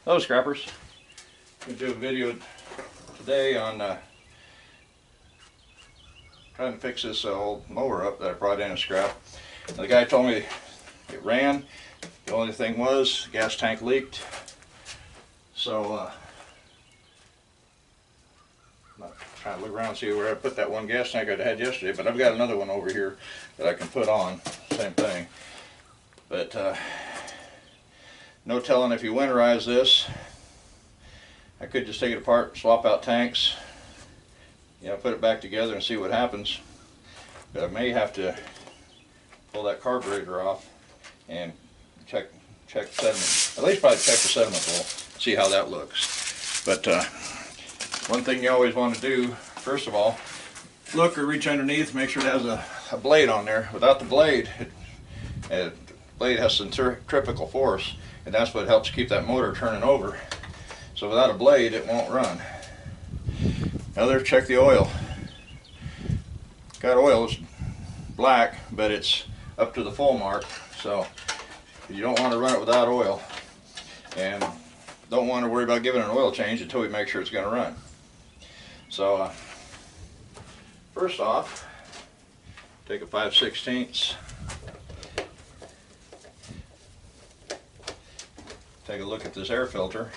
Hello scrappers. I'm going to do a video today on trying to fix this old mower up that I brought in a scrap. And the guy told me it ran. The only thing was the gas tank leaked. So I'm trying to look around and see where I put that one gas tank I had yesterday, but I've got another one over here that I can put on. Same thing. But no telling if you winterize this. I could just take it apart, swap out tanks, put it back together and see what happens. But I may have to pull that carburetor off and check sediment. At least probably check the sediment bowl, see how that looks. But one thing you always want to do, first of all, look or reach underneath, make sure it has a blade on there. Without the blade, the blade has centrifugal force, and that's what helps keep that motor turning over. So without a blade, it won't run. Another, check the oil. Got oil, it's black, but it's up to the full mark. So you don't want to run it without oil, and don't want to worry about giving it an oil change until we make sure it's going to run. So first off, take a 5/16. Take a look at this air filter.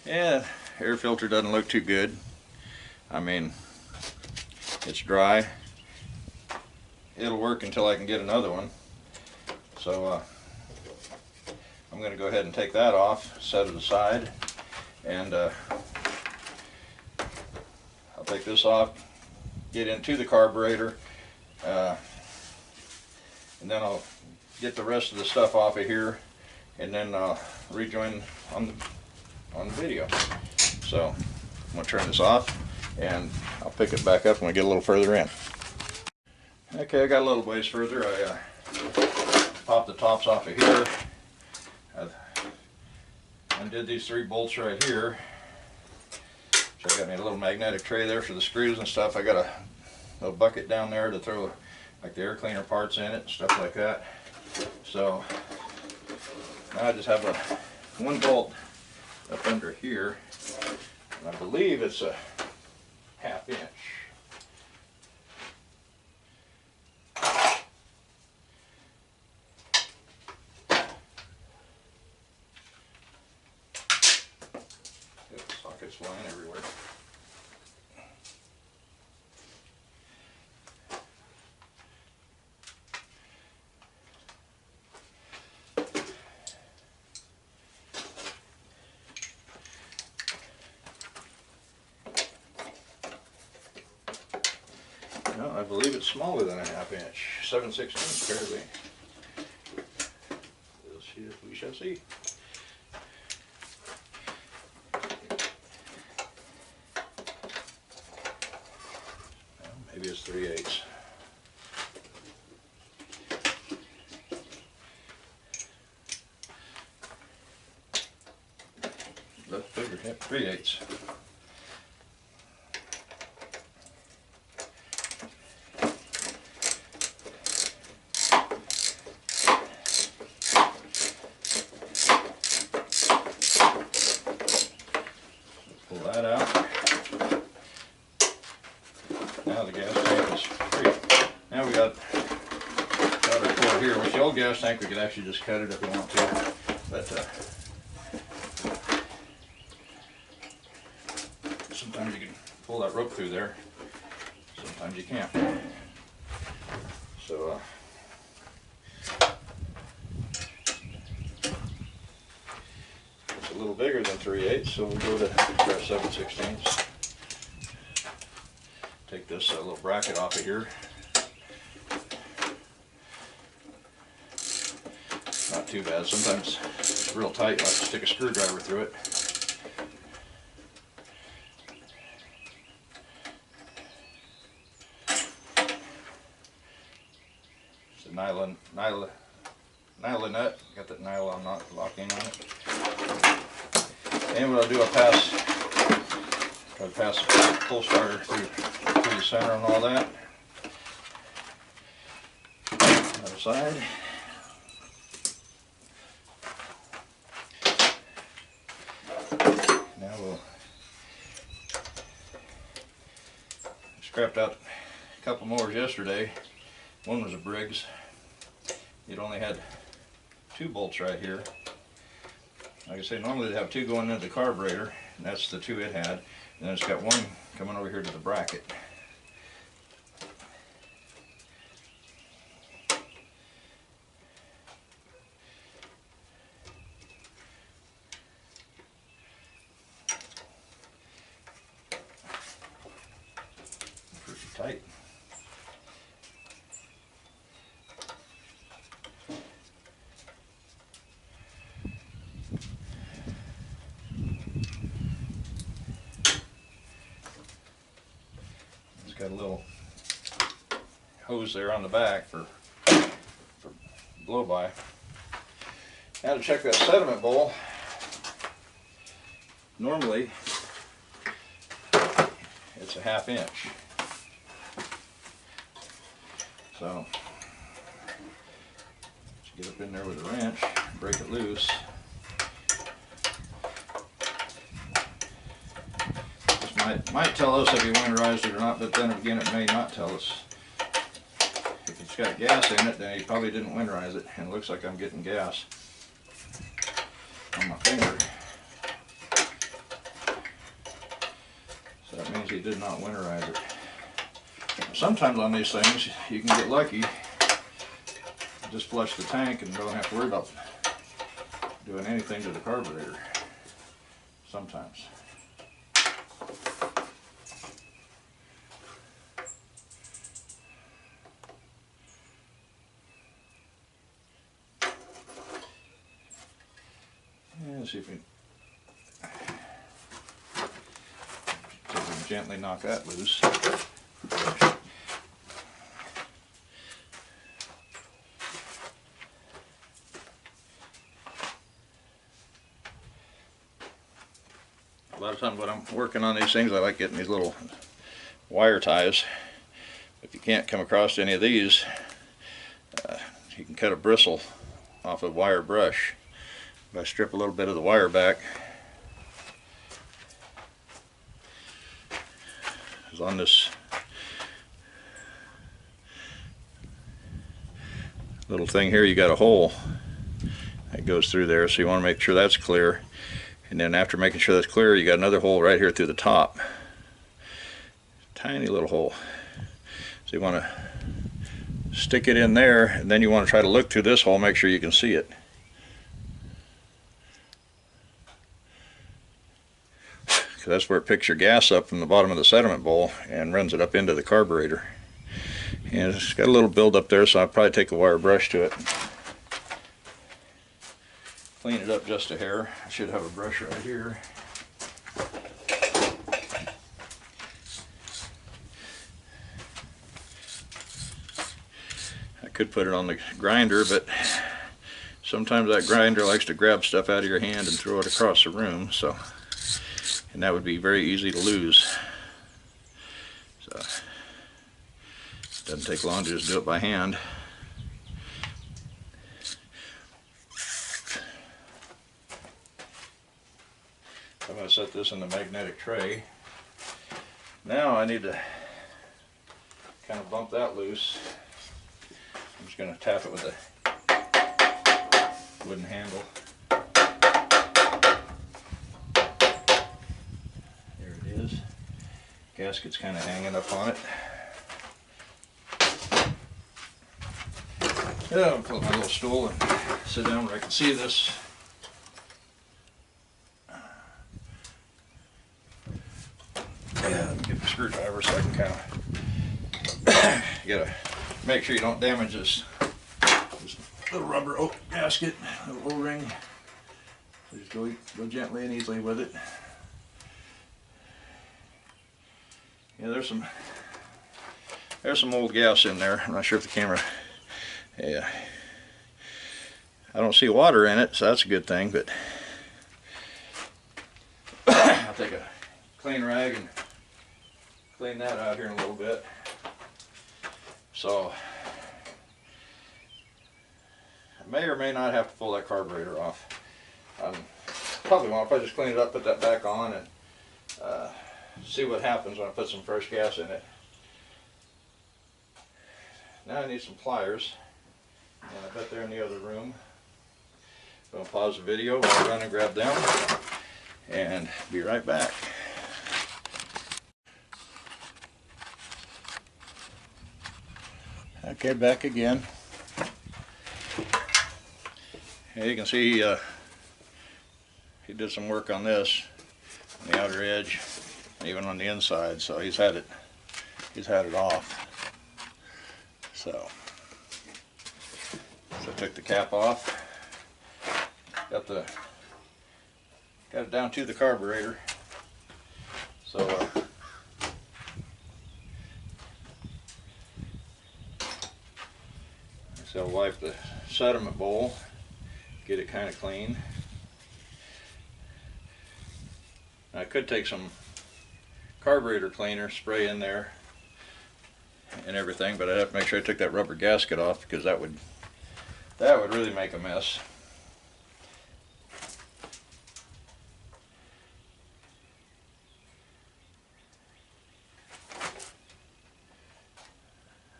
Yeah, air filter doesn't look too good. I mean, it's dry. It'll work until I can get another one. So I'm going to go ahead and take that off, set it aside, and I'll take this off, get into the carburetor, and then I'll get the rest of the stuff off of here, and then rejoin on the video. So I'm going to turn this off, and I'll pick it back up when we get a little further in. Okay, I got a little ways further. I popped the tops off of here. I undid these 3 bolts right here. So I got me a little magnetic tray there for the screws and stuff. I got a little bucket down there to throw like the air cleaner parts in it and stuff like that. So now I just have one bolt up under here, and I believe it's a 1/2 inch. Sockets flying everywhere. No, I believe it's smaller than a 1/2 inch. 7/16 apparently. We shall see. Maybe it's 3/8. That's bigger, yep, 3/8. Pull that out. Now the gas tank is free. Now we got our cord here, which the old gas tank we could actually just cut it if we want to, but sometimes you can pull that rope through there, sometimes you can't. So it's a little bigger than 3/8, so we'll go to 7/16. Take this little bracket off of here. Not too bad. Sometimes it's real tight, I like to stick a screwdriver through it. It's a nylon nut. Got that nylon knot locking on it. And what I'll do, I'll pass Got to pass the pull starter through the center and all that. Other side. Now we'll scrapped out a couple mowers yesterday. One was a Briggs. It only had 2 bolts right here. Like I say, normally they have 2 going into the carburetor, and that's the 2 it had. And then it's got 1 coming over here to the bracket. Pretty tight. Got a little hose there on the back for blow by. Now to check that sediment bowl. Normally it's a 1/2 inch. So just get up in there with a wrench, break it loose. Might tell us if he winterized it or not, but then again it may not tell us. If it's got gas in it, then he probably didn't winterize it, and it looks like I'm getting gas on my finger. So that means he did not winterize it. Sometimes on these things you can get lucky, just flush the tank and don't have to worry about doing anything to the carburetor. Sometimes. Let's see if we can gently knock that loose. A lot of times when I'm working on these things, I like getting these little wire ties. If you can't come across any of these, you can cut a bristle off a wire brush. If I strip a little bit of the wire back, is on this little thing here, you got a hole that goes through there, so you want to make sure that's clear. And then after making sure that's clear, you got another hole right here through the top. Tiny little hole. So you want to stick it in there, and then you want to try to look through this hole, make sure you can see it. That's where it picks your gas up from the bottom of the sediment bowl and runs it up into the carburetor. And it's got a little build up there, so I'll probably take a wire brush to it. Clean it up just a hair. I should have a brush right here. I could put it on the grinder, but sometimes that grinder likes to grab stuff out of your hand and throw it across the room, so. And that would be very easy to lose. So it doesn't take long to just do it by hand. I'm going to set this in the magnetic tray. Now I need to kind of bump that loose. I'm just going to tap it with a wooden handle. Gasket's kind of hanging up on it. Yeah, I'll put my little stool and sit down where I can see this. Yeah, let me get the screwdriver so I can kind of. You gotta make sure you don't damage this little rubber gasket, little O-ring. So just go gently and easily with it. Yeah, there's some old gas in there. I'm not sure if the camera. Yeah, I don't see water in it, so that's a good thing. But I'll take a clean rag and clean that out here in a little bit. So I may or may not have to pull that carburetor off. Probably won't. If I just clean it up, put that back on, and see what happens when I put some fresh gas in it. Now I need some pliers, and I bet they're in the other room. I'm going to pause the video while I run and grab them, and be right back. Okay, back again. Here you can see he did some work on this, on the outer edge, even on the inside. So he's had it off. So I took the cap off. Got it down to the carburetor. So I'll wipe the sediment bowl, get it kind of clean. I could take some carburetor cleaner, spray in there and everything, but I'd have to make sure I took that rubber gasket off, because that would really make a mess.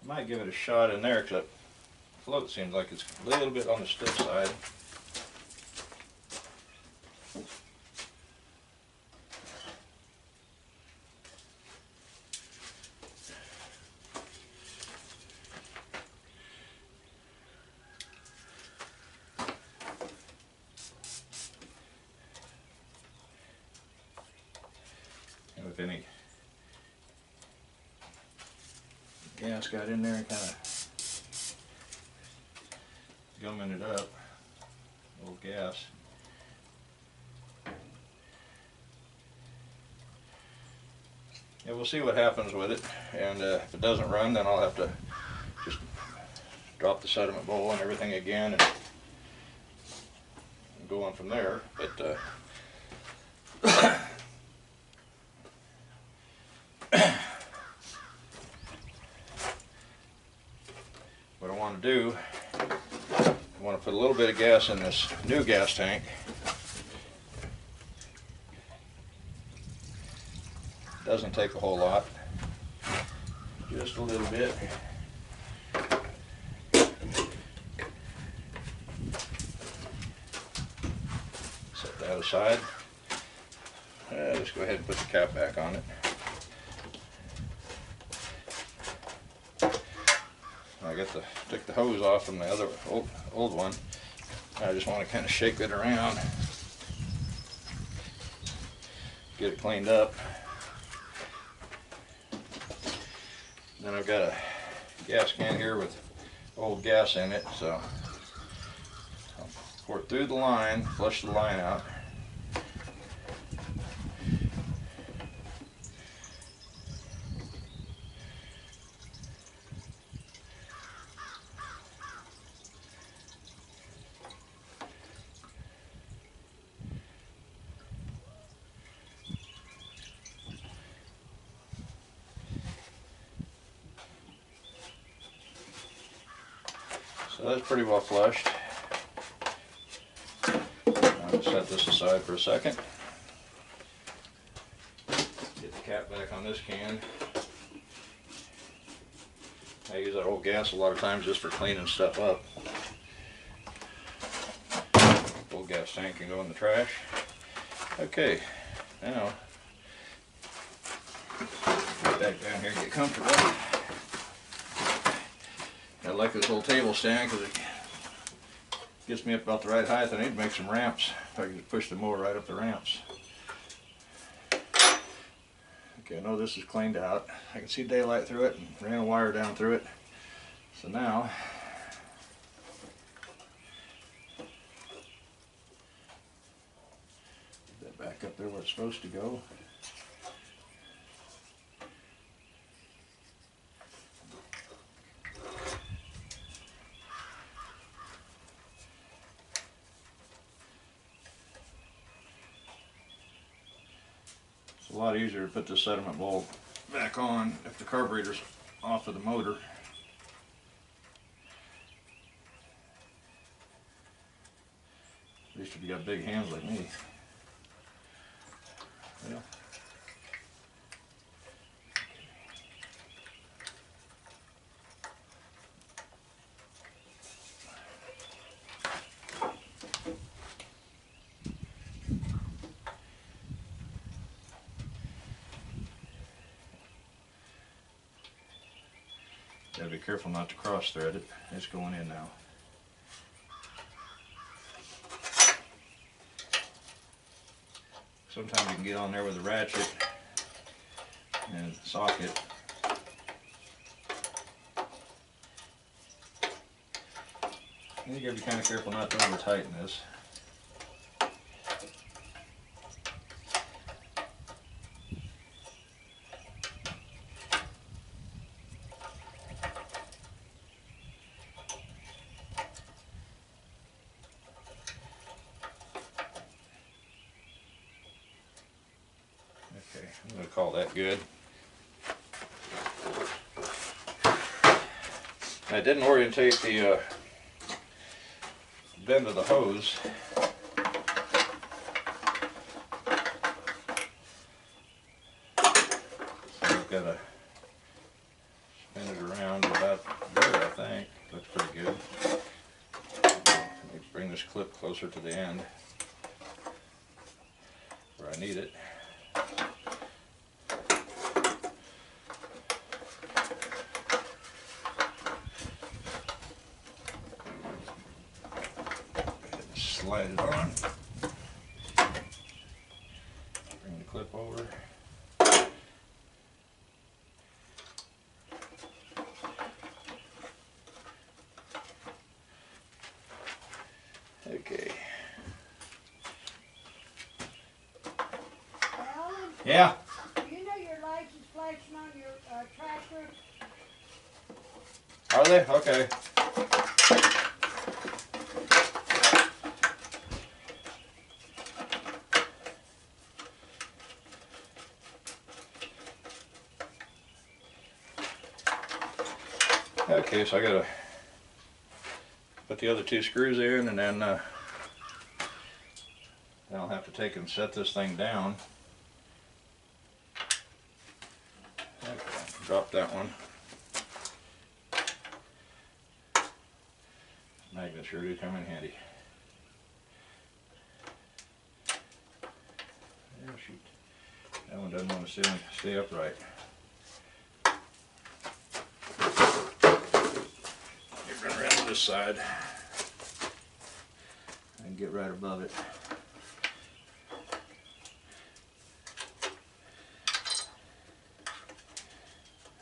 I might give it a shot in there, because that float seems like it's a little bit on the stiff side. And if any gas got in there and kind of gumming it up, old gas. And we'll see what happens with it, and if it doesn't run, then I'll have to just drop the sediment bowl and everything again and go on from there. But what I want to do, I want to put a little bit of gas in this new gas tank. Doesn't take a whole lot, just a little bit. Set that aside. Just go ahead and put the cap back on it. I took the hose off from the other old one. I just want to kind of shake it around, get it cleaned up. Then I've got a gas can here with old gas in it, so I'll pour it through the line, flush the line out. So that's pretty well flushed. I'll set this aside for a second. Get the cap back on this can. I use that old gas a lot of times just for cleaning stuff up. Old gas tank can go in the trash. Okay, now get back down here and get comfortable. I like this little table stand because it gets me up about the right height. I need to make some ramps. If I can just push the mower right up the ramps. Okay, I know this is cleaned out. I can see daylight through it and ran a wire down through it. So now, get that back up there where it's supposed to go. It's a lot easier to put the sediment bowl back on if the carburetor's off of the motor. At least if you got big hands like me. Well. Gotta be careful not to cross thread it. It's going in now. Sometimes you can get on there with a ratchet and socket. You gotta be kind of careful not to over tighten this. Okay, I'm going to call that good. I didn't orientate the bend of the hose. So I've got to spin it around about there, I think. Looks pretty good. Let's bring this clip closer to the end where I need it. Slide it on. Bring the clip over. Okay. Alan, Yeah. you know your lights is flashing on your tractor? Are they? Okay. Okay, so I gotta put the other two screws in, and then I'll have to take and set this thing down. Okay, drop that one. Magnets sure do come in handy. Oh shoot, that one doesn't want to stay upright. Run around to this side and get right above it.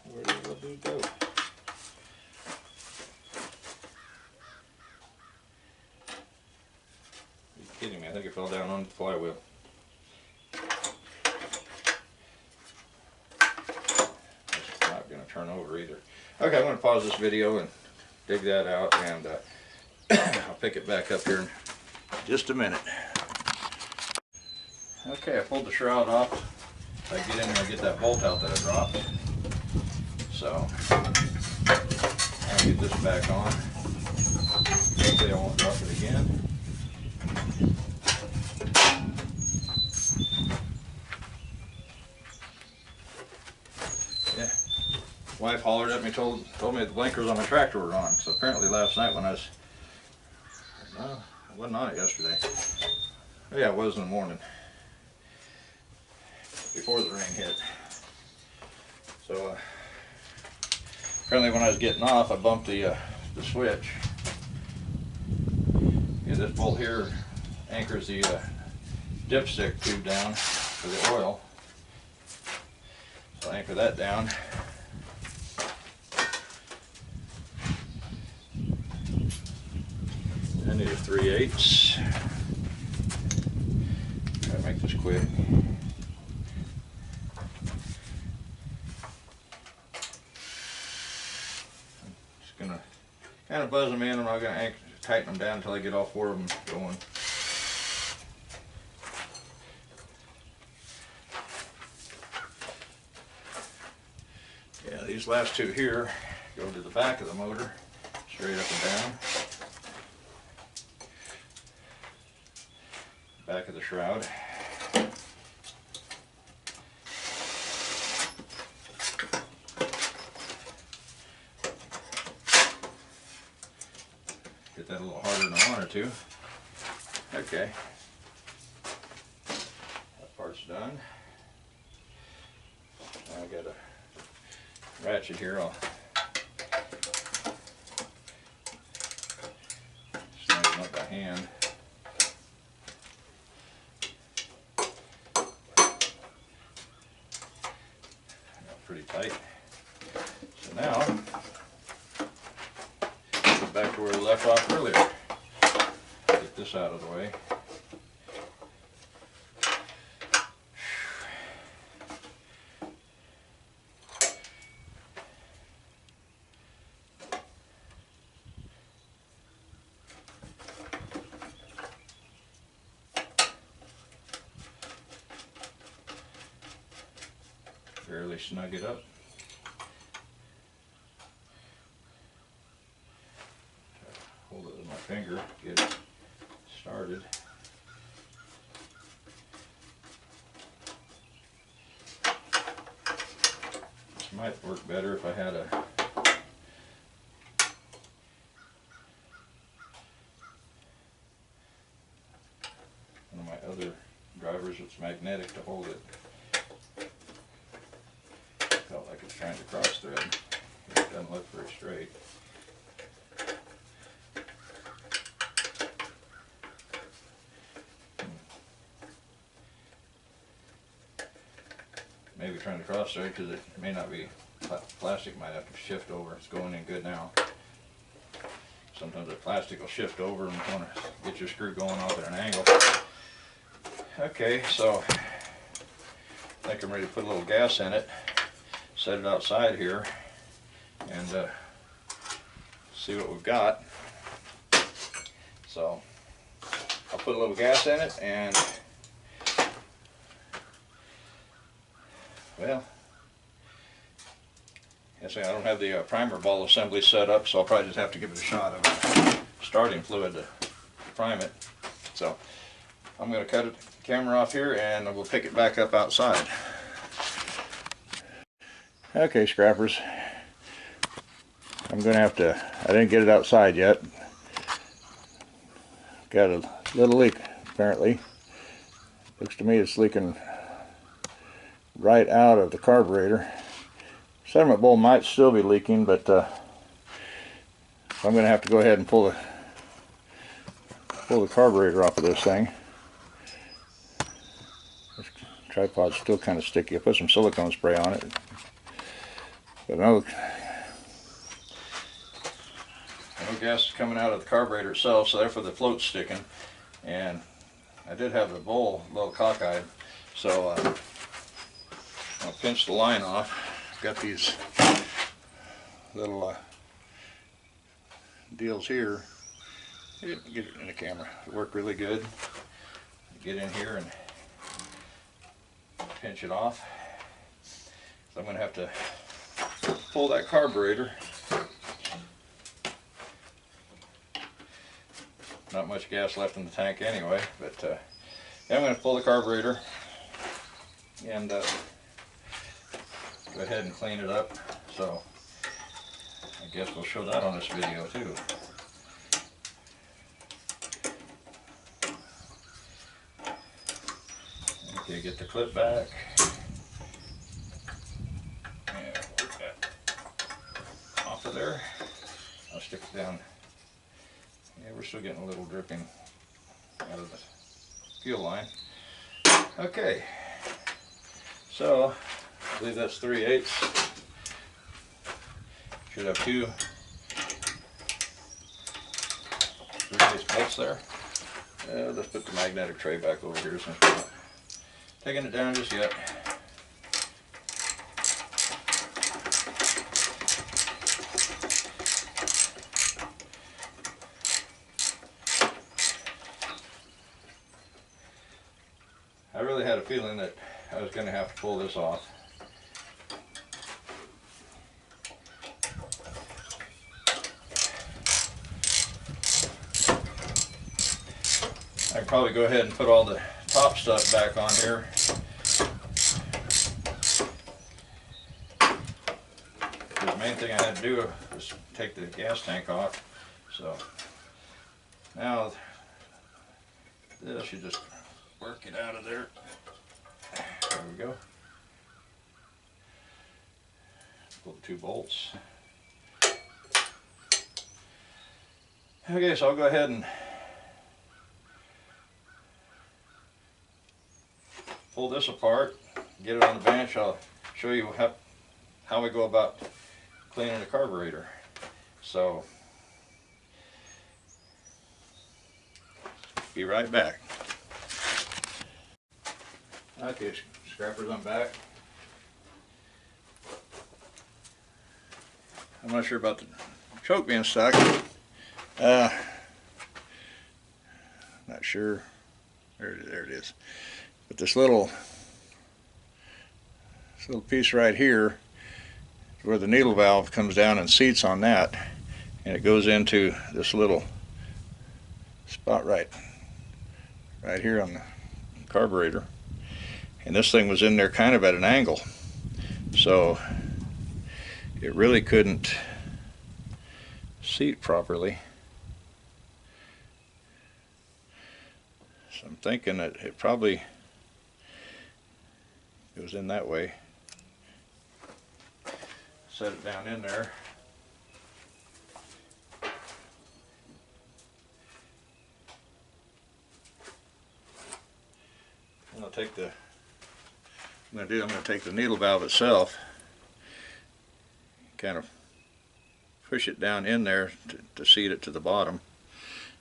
Where did the dude go? You're kidding me, I think it fell down on the flywheel. It's not going to turn over either. Okay, I'm going to pause this video and dig that out, and I'll pick it back up here in just a minute. Okay, I pulled the shroud off. If I get in there and get that bolt out that I dropped. So, I'll get this back on. Hopefully I won't drop it again. Yeah. Wife hollered at me, told me the blinkers on my tractor were on. So apparently last night when I was, no, I wasn't on it yesterday. Oh, yeah, it was in the morning, before the rain hit. So apparently when I was getting off, I bumped the switch. Yeah, this bolt here anchors the dipstick tube down for the oil. So I anchor that down. I need a 3/8. Try to make this quick. Just gonna kind of buzz them in. I'm not gonna tighten them down until I get all four of them going. These last two here go to the back of the motor, straight up and down. Back of the shroud. Get that a little harder than I wanted to. Okay. That part's done. Now I got a ratchet here. I'll snug them up by hand. Pretty tight. So now, go back to where we left off earlier. Get this out of the way. Barely snug it up. Hold it with my finger, get it started. This might work better if I had a one of my other drivers that's magnetic to hold it. Felt like it's trying to cross thread. It doesn't look very straight. Maybe trying to cross thread because it may not be, plastic might have to shift over. It's going in good now. Sometimes the plastic will shift over and want to get your screw going off at an angle. Okay, so I think I'm ready to put a little gas in it. Set it outside here and see what we've got. So I'll put a little gas in it and, well, I don't have the primer ball assembly set up, so I'll probably just have to give it a shot of starting fluid to prime it. So I'm going to cut the camera off here and we'll pick it back up outside. Okay, scrappers, I'm going to have to, I didn't get it outside yet. Got a little leak, apparently. Looks to me it's leaking right out of the carburetor. Sediment bowl might still be leaking, but I'm going to have to go ahead and pull the carburetor off of this thing. This tripod's still kind of sticky. I put some silicone spray on it. But no gas is coming out of the carburetor itself, so therefore the float's sticking. And I did have the bowl a little cockeyed, so I'll pinch the line off. Got these little deals here. Get it in the camera. It worked really good. Get in here and pinch it off. So I'm going to have to pull that carburetor. Not much gas left in the tank anyway, but yeah, I'm going to pull the carburetor and go ahead and clean it up. So I guess we'll show that on this video too. Okay, get the clip back. And work that off of there. I'll stick it down. Yeah, we're still getting a little dripping out of the fuel line. Okay, so I believe that's 3/8. Should have two 3/8 bolts there. Let's put the magnetic tray back over here since we're not taking it down just yet. I really had a feeling that I was going to have to pull this off. probably go ahead and put all the top stuff back on here. The main thing I had to do was take the gas tank off. So now this, you just work it out of there. There we go. Pull the 2 bolts. Okay, so I'll go ahead and pull this apart, get it on the bench. I'll show you how we go about cleaning the carburetor. So, be right back. Okay, scrappers, I'm back. I'm not sure about the choke being stuck. Not sure. There it is. But this little piece right here is where the needle valve comes down and seats on that, and it goes into this little spot right here on the carburetor. And this thing was in there kind of at an angle, so it really couldn't seat properly. So I'm thinking that it probably goes in that way. Set it down in there. And I'll take the, I'm going to take the needle valve itself, kind of push it down in there to seat it to the bottom.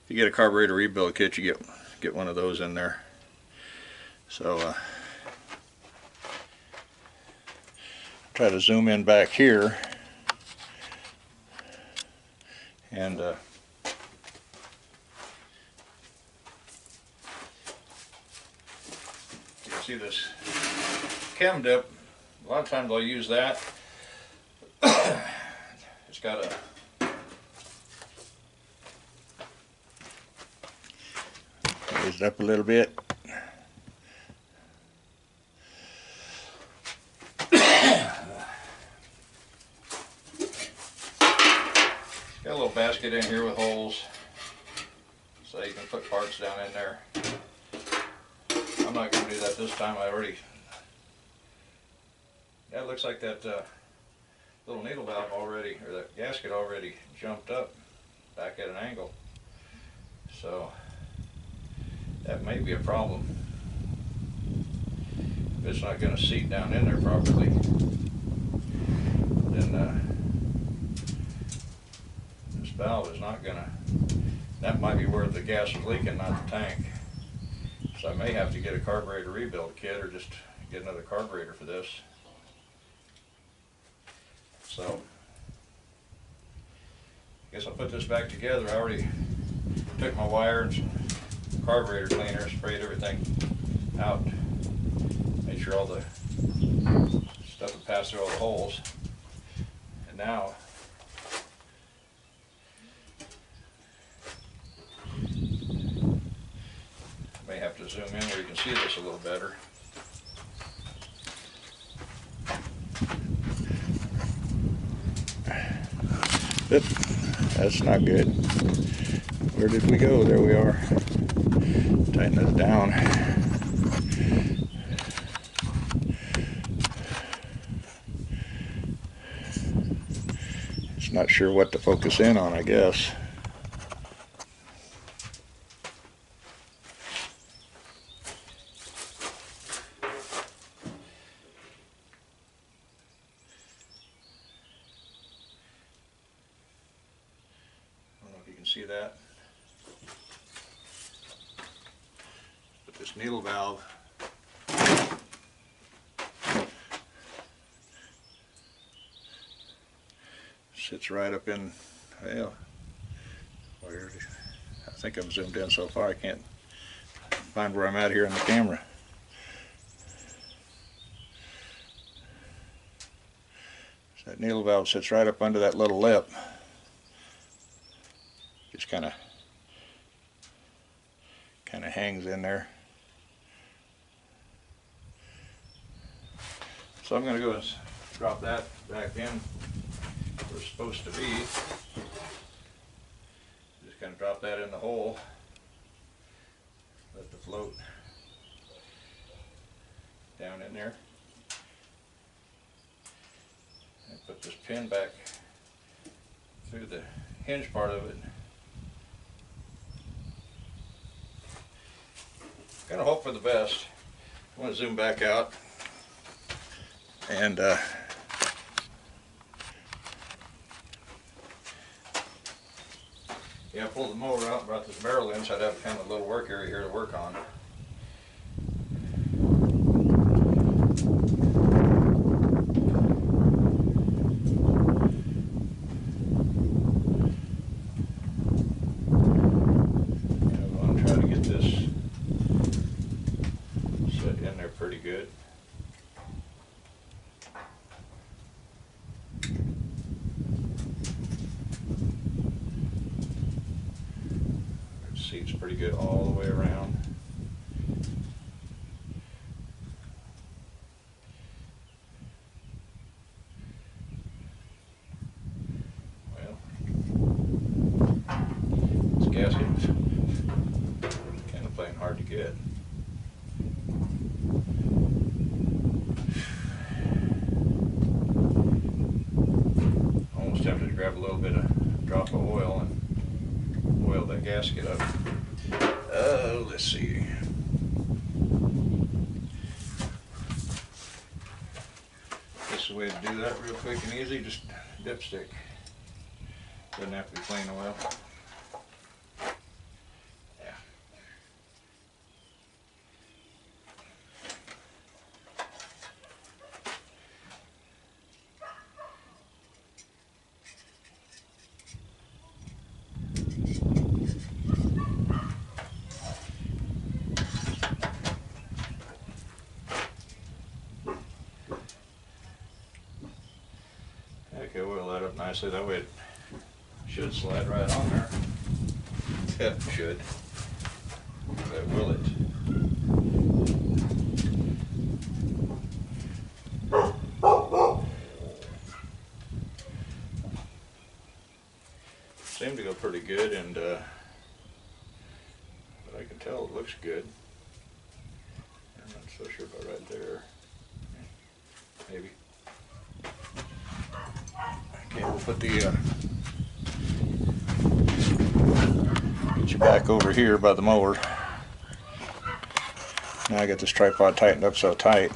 If you get a carburetor rebuild kit, you get one of those in there. So try to zoom in back here, and you can see this chem dip. A lot of times I'll use that. It's got a raise it up a little bit. Got a little basket in here with holes, so you can put parts down in there. I'm not going to do that this time. Yeah, it looks like that little needle valve already, or that gasket already jumped up back at an angle. So that may be a problem. If it's not going to seat down in there properly, then this valve is not going to, that might be where the gas is leaking, not the tank. So I may have to get a carburetor rebuild kit, or just get another carburetor for this. So I guess I'll put this back together. I already took my wire and some carburetor cleaner, sprayed everything out, made sure all the stuff would pass through all the holes. And now I may have to zoom in where you can see this a little better. That's not good. Where did we go? There we are. Tighten this down. It's not sure what to focus in on, I guess. See that? But this needle valve sits right up in, well, where, I think I'm zoomed in so far I can't find where I'm at here on the camera. So that needle valve sits right up under that little lip. Just kind kind of hangs in there. So I'm going to go and drop that back in where it's supposed to be. Just kind of drop that in the hole. Let the float down in there. And put this pin back through the hinge part of it. Kind of hope for the best. I want to zoom back out and yeah, I pulled the mower out and brought this barrel in, so I'd have kind of a little work area here to work on. I'm going to try to get this set in there pretty good. Seats pretty good all the way around. Well, this gasket's kind of playing hard to get. Almost tempted to grab a little bit of drop of oil and oil that gasket up. Let's see. This is the way to do that real quick and easy, just dipstick. Doesn't have to be plain oil. Yeah. Okay, oil that up nicely, that way it should slide right on there. Yeah, it should. But will it? Seemed to go pretty good, and but I can tell it looks good. I'm not so sure about right there. Maybe. Okay, we'll put the get you back over here by the mower. Now I got this tripod tightened up so tight.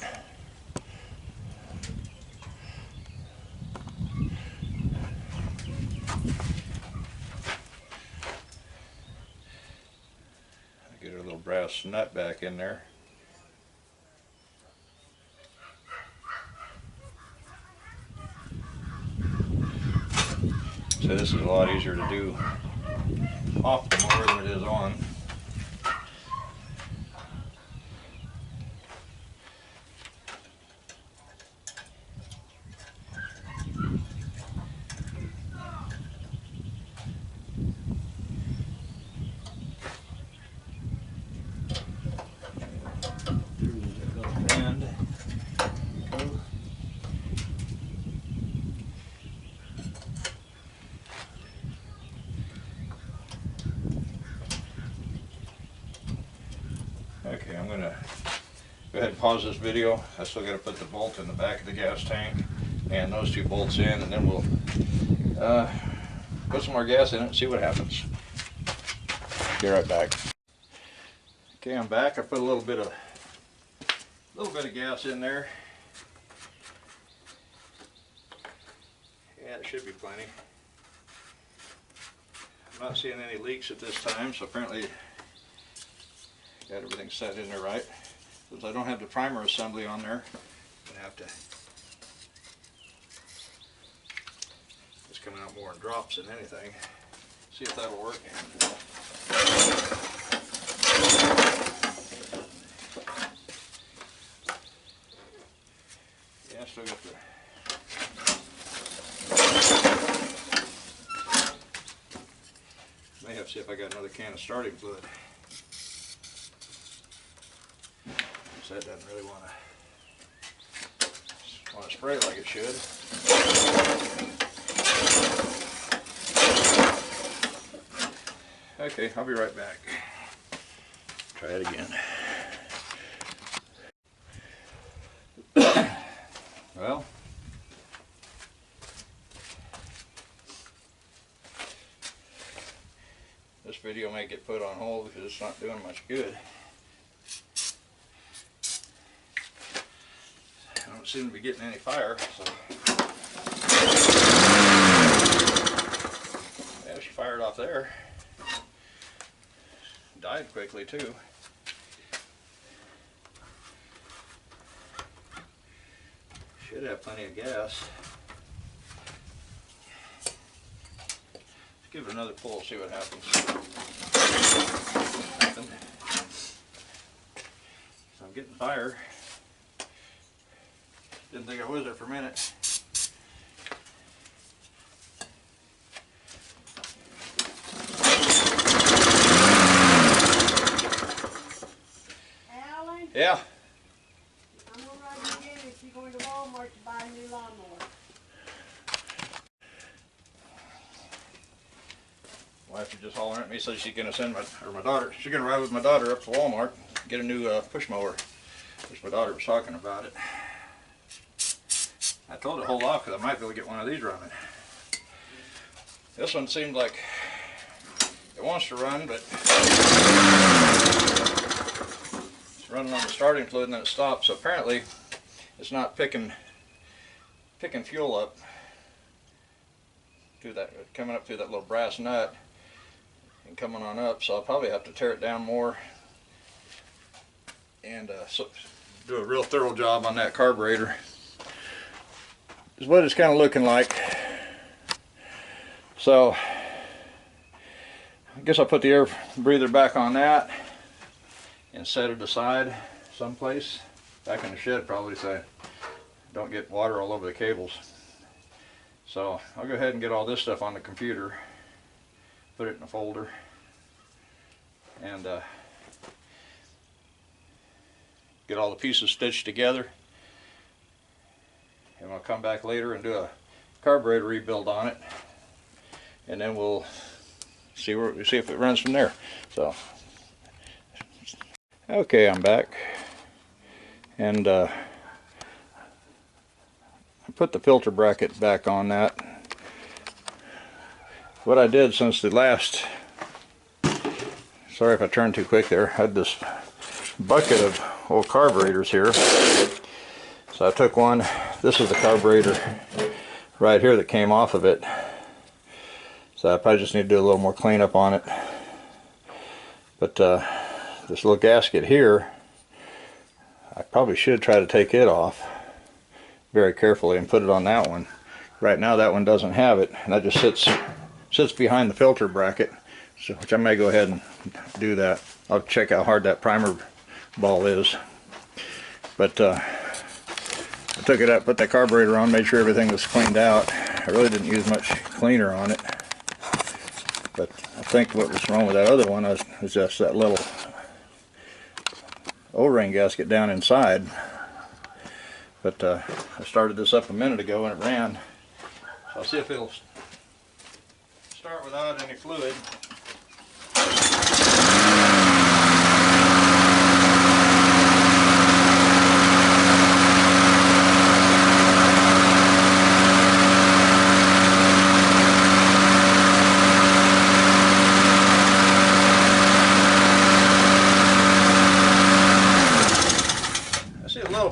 Get a little brass nut back in there. So this is a lot easier to do off the mower than it is on. Okay, I'm going to go ahead and pause this video. I still got to put the bolt in the back of the gas tank and those two bolts in, and then we'll put some more gas in it and see what happens. Be right back. Okay, I'm back. I put a little bit of gas in there. Yeah, it should be plenty. I'm not seeing any leaks at this time, so apparently got everything set in there right. Since I don't have the primer assembly on there, I'm going to have to, it's coming out more in drops than anything. See if that'll work. Yeah, I still got the may have to see if I got another can of starting fluid. So that doesn't really want to spray like it should. Okay, I'll be right back. Try it again. Well, this video may get put on hold because it's not doing much good. I don't seem to be getting any fire, so. Yeah, she fired off there. Died quickly too. Should have plenty of gas. Let's give it another pull, see what happens. Nothing. So I'm getting fire. Didn't think I was there for a minute. Alan? Yeah. I'm gonna ride you again if you're going to Walmart to buy a new lawnmower. Wife is just hollering at me, says she's gonna send my daughter. She's gonna ride with my daughter up to Walmart, get a new push mower. Which my daughter was talking about it. I told her to hold off because I might be able to get one of these running. This one seemed like it wants to run, but it's running on the starting fluid and then it stops. So apparently it's not picking fuel up through that, coming up through that little brass nut and coming on up. So I'll probably have to tear it down more and so do a real thorough job on that carburetor. Is what it's kind of looking like. So I guess I'll put the air breather back on that and set it aside someplace back in the shed, probably, so I don't get water all over the cables. So I'll go ahead and get all this stuff on the computer, put it in a folder, and get all the pieces stitched together. And I'll come back later and do a carburetor rebuild on it, and then we'll see if it runs from there. So, okay, I'm back, and I put the filter bracket back on that. What I did since the last, sorry if I turned too quick there, I had this bucket of old carburetors here. So I took one, this is the carburetor right here that came off of it. So I probably just need to do a little more cleanup on it. But this little gasket here, I probably should try to take it off very carefully and put it on that one. Right now that one doesn't have it, and that just sits behind the filter bracket, so, which I may go ahead and do that. I'll check how hard that primer ball is. But I took it up, put that carburetor on, made sure everything was cleaned out. I really didn't use much cleaner on it. But I think what was wrong with that other one was just that little O-ring gasket down inside. But I started this up a minute ago and it ran. So I'll see if it'll start without any fluid.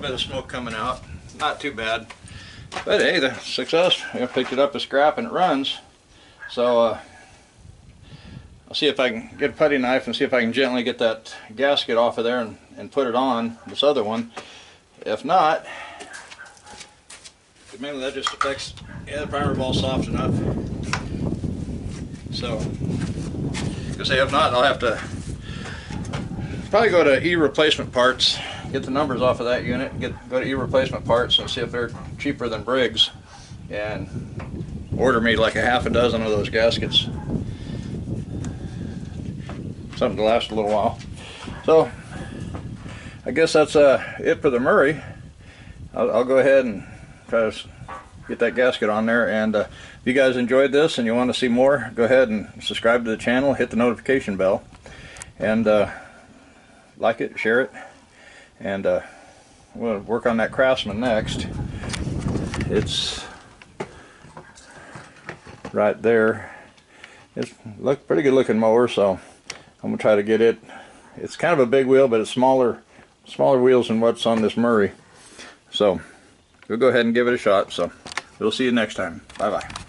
Bit of smoke coming out, not too bad, but hey, the success. I picked it up as scrap and it runs. So I'll see if I can get a putty knife and see if I can gently get that gasket off of there and put it on this other one. If not, maybe that just affects, yeah, the primer ball's soft enough. So because if not, I'll have to probably go to E-replacement parts, get the numbers off of that unit, go to E-replacement parts and see if they're cheaper than Briggs, and order me like a half a dozen of those gaskets. Something to last a little while. So I guess that's it for the Murray. I'll go ahead and try to get that gasket on there. And if you guys enjoyed this and you want to see more, go ahead and subscribe to the channel, hit the notification bell, and like it, share it, and we'll work on that Craftsman next. It's right there. It's pretty good looking mower, so I'm gonna try to get it. It's kind of a big wheel, but it's smaller wheels than what's on this Murray. So we'll go ahead and give it a shot. So we'll see you next time. Bye bye.